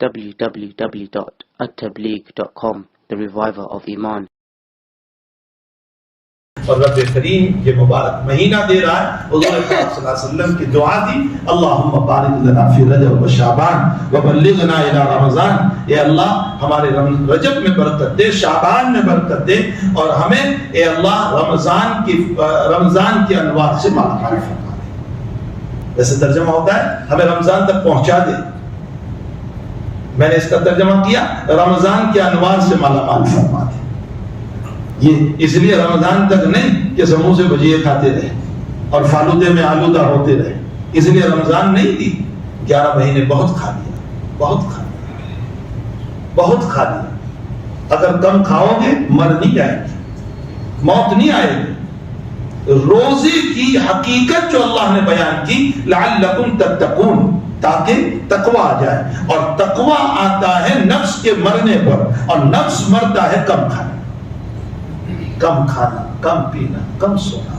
www.attableek.com, the reviver of Iman. اور رب کریم یہ مبارک مہینہ دے رہا ہے. حضور پاک صلی اللہ علیہ وسلم کی دعا تھی, اللہم بارک لنا فی رجب و شعبان وبلغنا الی رمضان. اے اللہ ہمارے رجب میں برکت دے, شعبان میں برکت دے, اور ہمیں اے اللہ رمضان کی انوار سے مالا مال فرما دے. ویسے ترجمہ ہوتا ہے ہمیں رمضان تک پہنچا دے. میں نے اس کا ترجمہ کیا رمضان کے انوار سے مالا مال فرما دے. یہ اس لیے رمضان تک نہیں کہ سموسے بھجیے کھاتے رہے اور فالودے میں آلودہ ہوتے رہے, اس لیے رمضان نہیں دی. 11 مہینے بہت کھا لیا, بہت کھا لیا, بہت کھا لیا. اگر کم کھاؤ گے مر نہیں جائے گی, موت نہیں آئے گی. روزے کی حقیقت جو اللہ نے بیان کی, لعلکم تتقون, تاکہ تقوی آ جائے. اور تقوی آتا ہے نفس کے مرنے پر, اور نفس مرتا ہے کم کھانا, کم کھانا, کم پینا, کم سونا,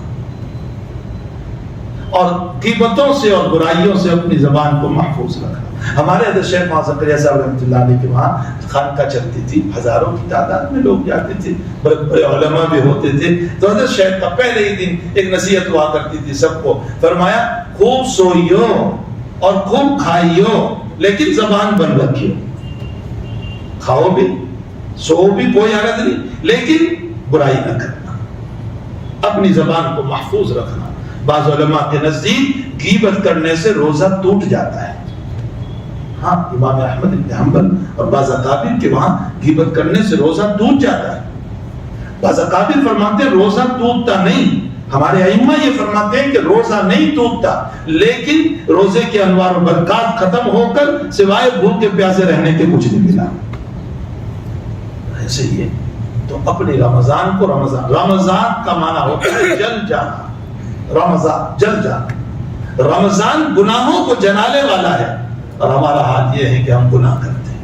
اور غیبتوں سے اور برائیوں سے اپنی زبان کو محفوظ رکھنا. ہمارے حضرت شیخ مولانا زکریا صاحب رحمۃ اللہ علیہ کے وہاں خانقاہ چلتی تھی, ہزاروں کی تعداد میں لوگ جاتے تھے, بڑے بڑے علماء بھی ہوتے تھے. تو حضرت شیخ کا پہلے ہی دن ایک نصیحت ہوا کرتی تھی سب کو. فرمایا خوب سوئیو اور خوب کھائیو, لیکن زبان بند رکھیو. کھاؤ بھی سو بھی کوئی حرج نہیں, لیکن برائی نہ کرنا, اپنی زبان کو محفوظ رکھنا. بعض علماء کے نزدیک غیبت کرنے سے روزہ ٹوٹ جاتا ہے. ہاں, امام احمد بن حنبل اور بعض اکابر کے وہاں غیبت کرنے سے روزہ ٹوٹ جاتا ہے. بعض اکابر فرماتے ہیں روزہ ٹوٹتا نہیں. ہمارے ائمہ یہ فرماتے ہیں کہ روزہ نہیں ٹوٹتا, لیکن روزے کے انوار و برکات ختم ہو کر سوائے بھوک کے پیاسے رہنے کے کچھ نہیں ملا. ایسے ہی ہے. تو اپنی رمضان کو رمضان کا معنی ہوتا ہے جل جانا. رمضان جل جانا. رمضان گناہوں کو جلانے والا ہے, اور ہمارا حال یہ ہے کہ ہم گناہ کرتے ہیں.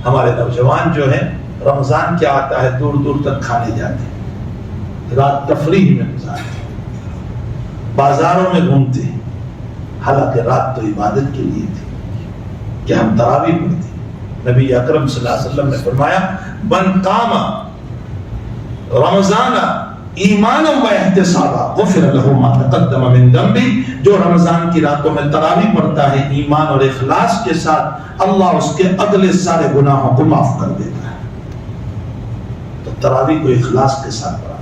ہمارے نوجوان جو ہیں رمضان کیا آتا ہے دور دور تک کھانے جاتے ہیں, رات تفریح میں گزارتے ہیں, بازاروں میں گھومتے ہیں, حالانکہ رات تو عبادت کے لیے تھی کہ ہم تراویح پڑھتے. نبی اکرم صلی اللہ علیہ وسلم نے فرمایا من قام رمضان ایمانا و احتسابا غفر له ما تقدم من ذنبه. جو رمضان کی راتوں میں تراویح پڑھتا ہے ایمان اور اخلاص کے ساتھ, اللہ اس کے اگلے سارے گناہوں کو معاف کر دیتا ہے. تو تراویح کو اخلاص کے ساتھ پڑھا.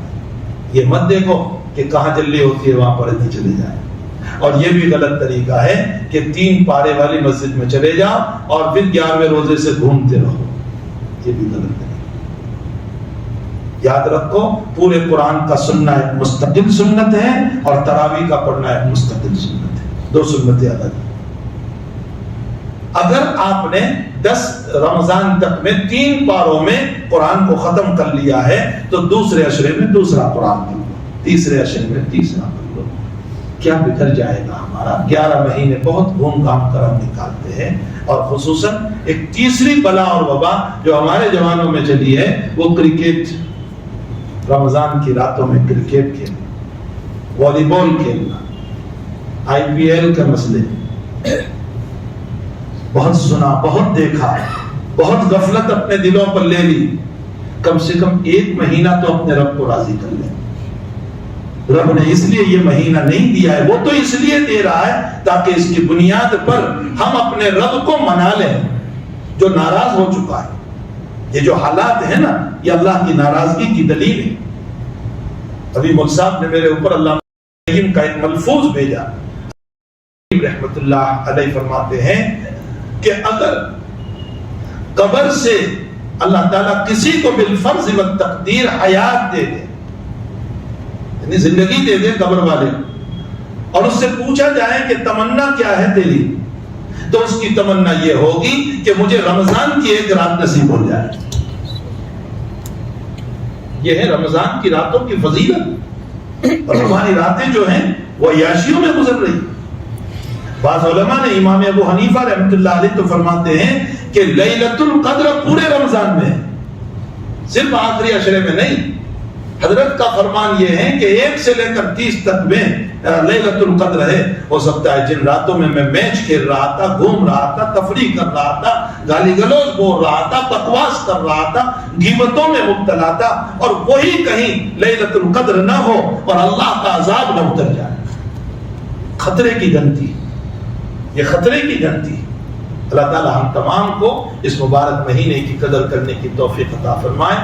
یہ مت دیکھو کہ کہاں جلدی ہوتی ہے وہاں پڑھنے چلے جائیں. اور یہ بھی غلط طریقہ ہے کہ 3 پارے والی مسجد میں چلے جاؤ اور پھر 11ویں روزے سے گھومتے رہو. یہ بھی غلط طریقہ. یاد رکھو پورے قرآن کا سننا ایک مستقل سنت ہے, اور تراویح کا پڑھنا ایک مستقل سنت ہے. 2 سنتیں الگ ہیں. اگر آپ نے 10 رمضان تک میں 3 پاروں میں قرآن کو ختم کر لیا ہے تو دوسرے عشرے میں دوسرا قرآن پڑھ لو, تیسرے عشرے میں تیسرا پڑھ لو. کیا بگڑ جائے گا ہمارا. 11 مہینے بہت گھوم گھام کر ہم نکالتے ہیں, اور خصوصاً ایک تیسری بلا اور وبا جو ہمارے جوانوں میں چلی ہے وہ کرکٹ. رمضان کی راتوں میں کرکٹ کھیلنا, والی بال کھیلنا, IPL کے مسئلے بہت سنا, بہت دیکھا, بہت غفلت اپنے دلوں پر لے لی. کم سے کم 1 مہینہ تو اپنے رب کو راضی کر لیں. رب نے اس لیے یہ مہینہ نہیں دیا ہے, وہ تو اس لیے دے رہا ہے تاکہ اس کی بنیاد پر ہم اپنے رب کو منا لیں جو ناراض ہو چکا ہے. یہ جو حالات ہیں نا, یہ اللہ کی ناراضگی کی دلیل ہے. ابھی مول صاحب نے میرے اوپر اللہ کا ایک ملفوظ بھیجا. رحمت اللہ علیہ فرماتے ہیں کہ اگر قبر سے اللہ تعالیٰ کسی کو بالفرض و تقدیر حیات دے دے, یعنی زندگی دے دے قبر والے, اور اس سے پوچھا جائے کہ تمنا کیا ہے تیری, تو اس کی تمنا یہ ہوگی کہ مجھے رمضان کی 1 رات نصیب ہو جائے. یہ ہے رمضان کی راتوں کی فضیلت. اور ہماری راتیں جو ہیں وہ عیاشیوں میں گزر رہی. بعض علماء نے, امام ابو حنیفہ رحمۃ اللہ علیہ تو فرماتے ہیں کہ لیلۃ القدر پورے رمضان میں, صرف آخری عشرے میں نہیں. حضرت کا فرمان یہ ہے کہ 1 سے لے کر 30 تک میں لیلۃ القدر ہے. ہو سکتا ہے جن راتوں میں میچ کھیل رہا تھا، گھوم رہا تھا، تفریح کر رہا تھا، گالی گلوچ بول رہا تھا، بکواس کر رہا تھا، غیبتوں میں مبتلا تھا، اور وہی کہیں لیلۃ القدر نہ ہو اور اللہ کا عذاب نہ اتر جائے. خطرے کی گھنٹی، یہ خطرے کی گھنٹی. اللہ تعالی ہم تمام کو اس مبارک مہینے کی قدر کرنے کی توفیق عطا فرمائے.